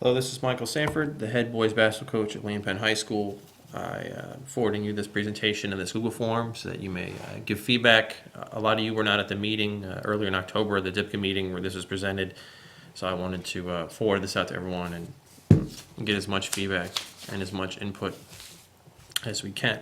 Hello, this is Michael Sanford, the head boys basketball coach at William Penn High School. Forwarding you this presentation in this Google form so that you may give feedback. A lot of you were not at the meeting earlier in October, the DIBCA meeting where this was presented, so I wanted to forward this out to everyone and get as much feedback and as much input as we can.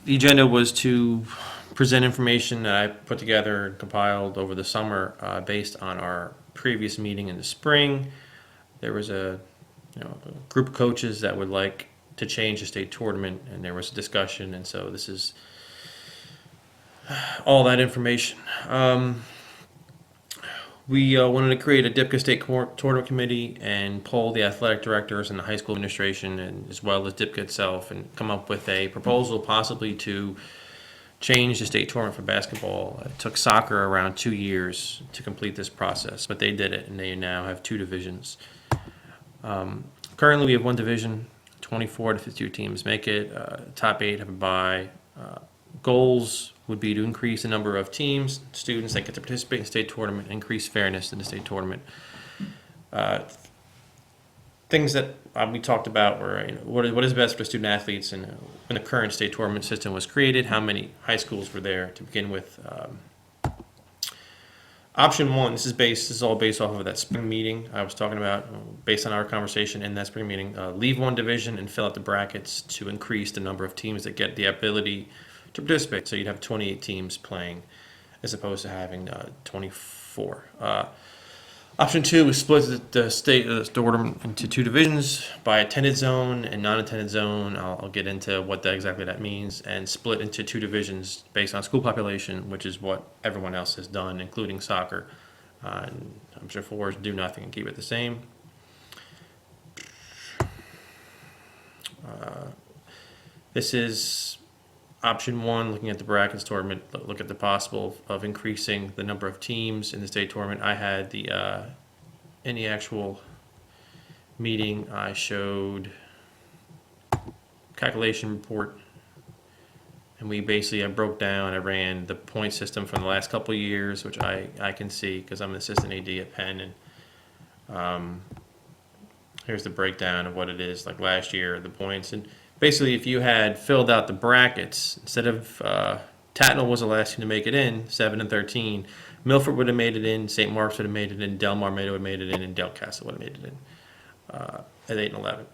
The agenda was to present information that I put together and compiled over the summer based on our previous meeting in the spring. There was a group of coaches that would like to change the state tournament, and there was a discussion, and so this is all that information. We wanted to create a DIBCA state tournament committee and poll the athletic directors and the high school administration, and as well as DIBCA itself, and come up with a proposal possibly to change the state tournament for basketball. It took soccer around 2 years to complete this process, but they did it, and they now have 2 divisions. Currently, we have 1 division, 24 to 52 teams make it. Top 8 have a bye. Goals would be to increase the number of teams, students that get to participate in the state tournament, increase fairness in the state tournament. Things that we talked about were what is best for student athletes, and when the current state tournament system was created, how many high schools were there to begin with. Option 1, this is all based off of that spring meeting I was talking about, based on our conversation in that spring meeting. Leave 1 division and fill out the brackets to increase the number of teams that get the ability to participate. So you'd have 28 teams playing as opposed to having 24. Option 2 is split the state tournament into 2 divisions by attended zone and non-attended zone. I'll get into what exactly that means, and split into 2 divisions based on school population, which is what everyone else has done, including soccer. And I'm sure fours do nothing and keep it the same. This is option 1, looking at the brackets tournament. Look at the possible of increasing the number of teams in the state tournament. I had in the actual meeting, I showed calculation report, and I broke down, I ran the point system from the last couple of years, which I can see because I'm an assistant AD at Penn, and here's the breakdown of what it is like last year, the points. And basically, if you had filled out the brackets, instead of Tatnall was the last team to make it in, 7 and 13. Milford would have made it in, St. Mark's would have made it in, Delmar would have made it in, and Delcastle would have made it in at 8 and 11.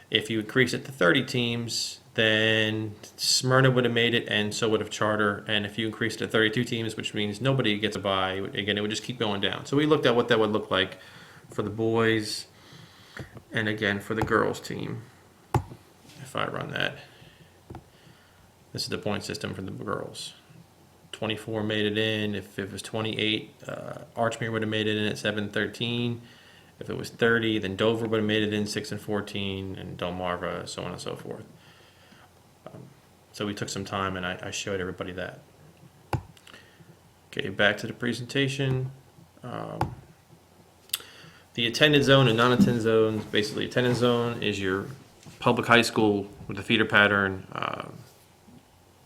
If you increase it to 30 teams, then Smyrna would have made it, and so would have Charter. And if you increase it to 32 teams, which means nobody gets a bye, again, it would just keep going down. So we looked at what that would look like for the boys, and again for the girls team. If I run that, this is the point system for the girls. 24 made it in. If it was 28, Archmere would have made it in at 7-13. If it was 30, then Dover would have made it in 6 and 14, and Delmarva, so on and so forth. So we took some time, and I showed everybody that. Okay, back to the presentation. The attended zone and non-attended zones. Basically, attended zone is your public high school with a feeder pattern.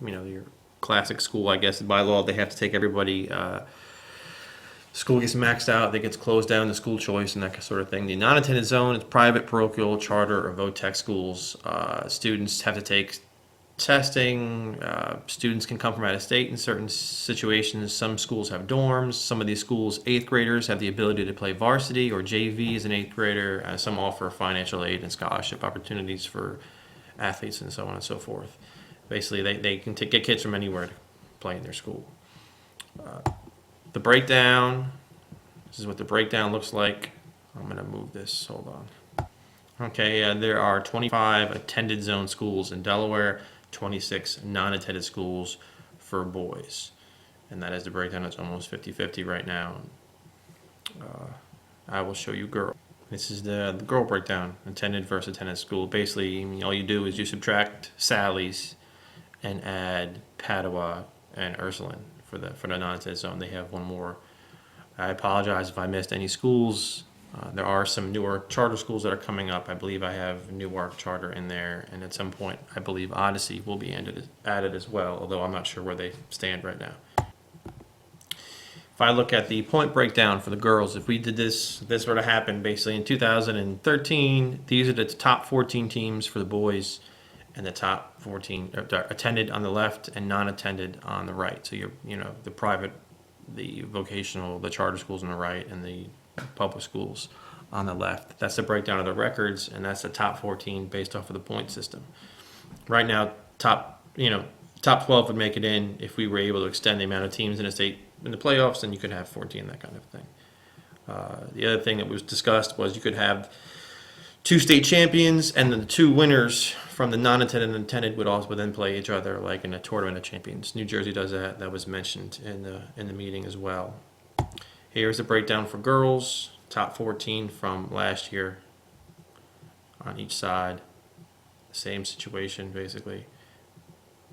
Your classic school, I guess, by law, they have to take everybody. School gets maxed out, they gets closed down to school choice and that sort of thing. The non-attended zone is private, parochial, charter, or VOTEC schools. Students have to take testing. Students can come from out of state in certain situations. Some schools have dorms. Some of these schools, 8th graders have the ability to play varsity or JV as an 8th grader. Some offer financial aid and scholarship opportunities for athletes and so on and so forth. Basically, they can get kids from anywhere to play in their school. The breakdown, this is what the breakdown looks like. I'm going to move this, hold on. Okay, there are 25 attended zone schools in Delaware, 26 non-attended schools for boys. And that is the breakdown. It's almost 50-50 right now. I will show you girl. This is the girl breakdown, attended versus attended school. Basically, all you do is you subtract Sally's and add Padua and Ursuline for the non-attended zone. They have 1 more. I apologize if I missed any schools. There are some newer charter schools that are coming up. I believe I have Newark Charter in there, and at some point I believe Odyssey will be added as well, although I'm not sure where they stand right now. If I look at the point breakdown for the girls, if we did this were to happen basically in 2013, these are the top 14 teams for the boys, and the top 14 are attended on the left and non-attended on the right. So the private, the vocational, the charter schools on the right, and the public schools on the left. That's the breakdown of the records, and that's the top 14 based off of the point system. Right now, top 12 would make it in if we were able to extend the amount of teams in the state in the playoffs, then you could have 14, that kind of thing. The other thing that was discussed was you could have 2 state champions, and then the 2 winners from the non-attended and attended would then play each other like in a tournament of champions. New Jersey does that. That was mentioned in the meeting as well. Here's the breakdown for girls. Top 14 from last year on each side. Same situation basically.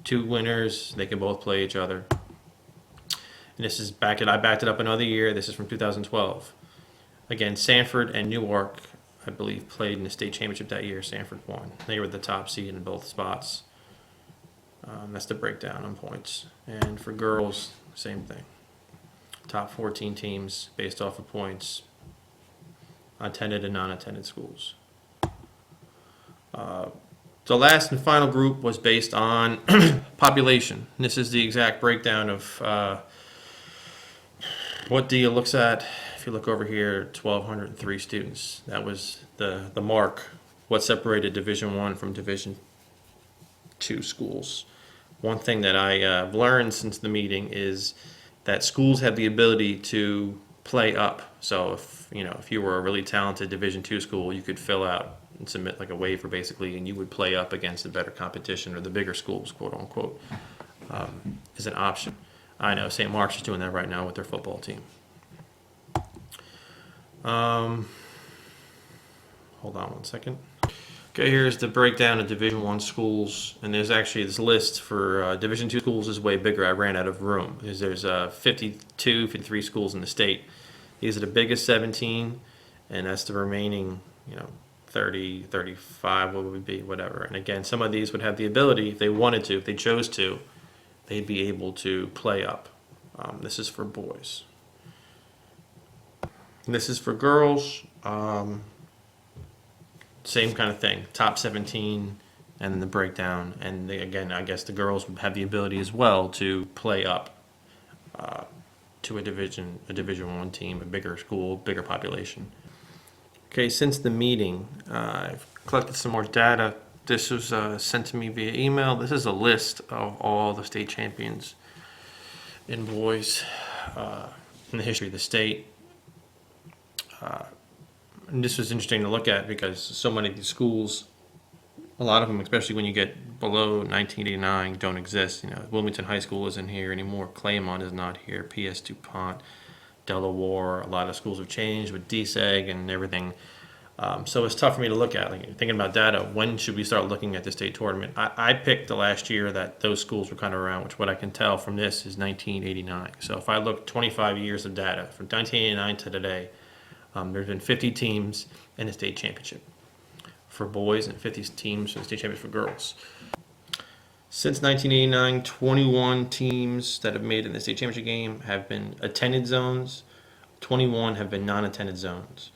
2 winners, they can both play each other. And this is I backed it up another year. This is from 2012. Again, Sanford and Newark, I believe, played in the state championship that year. Sanford won. They were the top seed in both spots. That's the breakdown on points. And for girls, same thing. Top 14 teams based off of points, attended and non-attended schools. The last and final group was based on population. And this is the exact breakdown of what DIA looks at. If you look over here, 1,203 students. That was the mark. What separated Division I from Division II schools. One thing that I've learned since the meeting is that schools have the ability to play up. So if you were a really talented Division II school, you could fill out and submit like a waiver basically, and you would play up against the better competition or the bigger schools, quote unquote, is an option. I know St. Mark's is doing that right now with their football team. Hold on one second. Okay, here's the breakdown of Division I schools, and there's actually this list for Division II schools is way bigger. I ran out of room because there's 53 schools in the state. These are the biggest 17, and that's the remaining 30, 35, what would it be, whatever. And again, some of these would have the ability, if they wanted to, if they chose to, they'd be able to play up. This is for boys. This is for girls. Same kind of thing. Top 17, and then the breakdown. And again, I guess the girls would have the ability as well to play up to a Division I team, a bigger school, bigger population. Okay, since the meeting, I've collected some more data. This was sent to me via email. This is a list of all the state champions in boys in the history of the state. And this was interesting to look at because so many of these schools, a lot of them, especially when you get below 1989, don't exist. Wilmington High School isn't here anymore. Claymont is not here. P.S. DuPont, Delaware, a lot of schools have changed with DSEG and everything. So it's tough for me to look at. Like, thinking about data, when should we start looking at the state tournament? I picked the last year that those schools were kind of around, which what I can tell from this is 1989. So if I look 25 years of data, from 1989 to today, there's been 50 teams in the state championship for boys and 50 teams for the state championship for girls. Since 1989, 21 teams that have made it in the state championship game have been attended zones. 21 have been non-attended zones.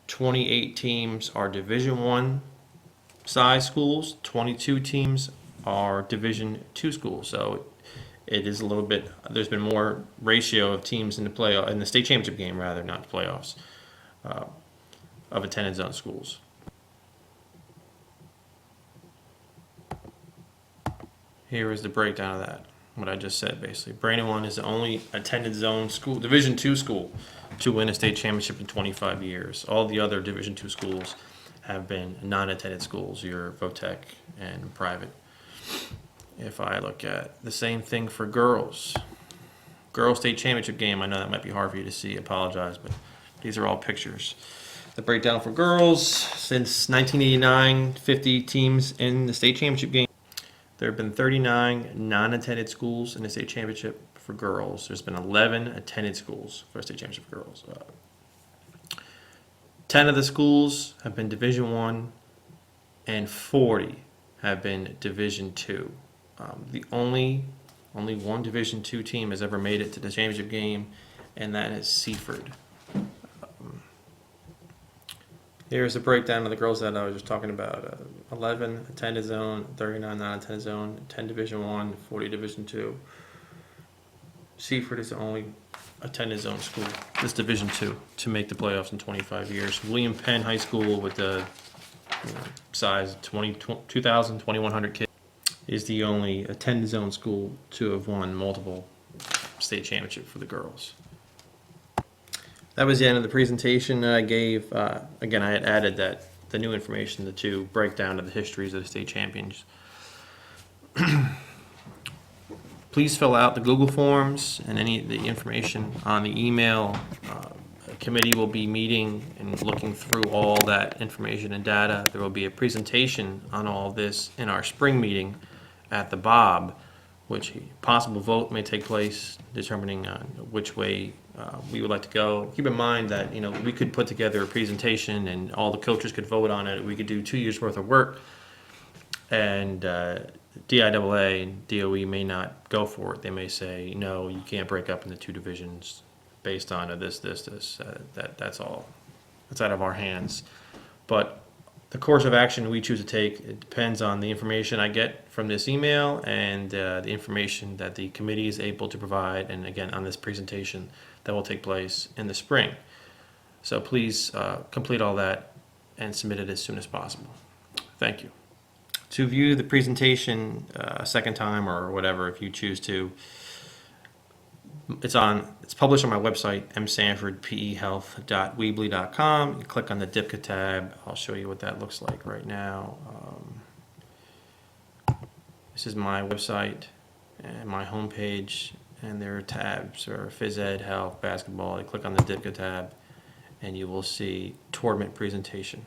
28 teams are Division I size schools. 22 teams are Division II schools. So it is a little bit. There's been more ratio of teams in the state championship game, rather, not the playoffs, of attended zone schools. Here is the breakdown of that. What I just said, basically. Brandywine is the only attended zone school, Division II school, to win a state championship in 25 years. All the other Division II schools have been non-attended schools, your VOTEC and private. If I look at the same thing for girls state championship game, I know that might be hard for you to see, apologize, but these are all pictures. The breakdown for girls, since 1989, 50 teams in the state championship game. There have been 39 non-attended schools in the state championship for girls. There's been 11 attended schools for a state championship for girls. 10 of the schools have been Division I, and 40 have been Division II. The only Only one Division II team has ever made it to the championship game, and that is Seaford. Here's a breakdown of the girls that I was just talking about. 11 attended zone, 39 non-attended zone, 10 Division I, 40 Division II. Seaford is the only attended zone school, this Division II, to make the playoffs in 25 years. William Penn High School, with the size 2,000, 2,100 kids, is the only attended zone school to have won multiple state championship for the girls. That was the end of the presentation I gave. Again, I had added that the new information, the two breakdown of the histories of the state champions. Please fill out the Google Forms and any of the information on the email. The committee will be meeting and looking through all that information and data. There will be a presentation on all this in our spring meeting at the Bob, which possible vote may take place determining which way we would like to go. Keep in mind that we could put together a presentation and all the coaches could vote on it. We could do 2 years worth of work, and DIAA and DOE may not go for it. They may say, no, you can't break up into 2 divisions based on this. That's all. It's out of our hands. But the course of action we choose to take, it depends on the information I get from this email and the information that the committee is able to provide, and again on this presentation that will take place in the spring. So please complete all that and submit it as soon as possible. Thank you. To view the presentation a second time or whatever, if you choose to, it's published on my website, msanfordpehealth.weebly.com. You click on the DIBCA tab. I'll show you what that looks like right now. This is my website and my homepage, and there are tabs or phys ed, health, basketball. You click on the DIBCA tab and you will see tournament presentation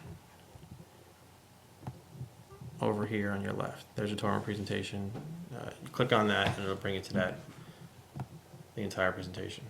over here on your left. There's a tournament presentation. You click on that and it'll bring you to the entire presentation.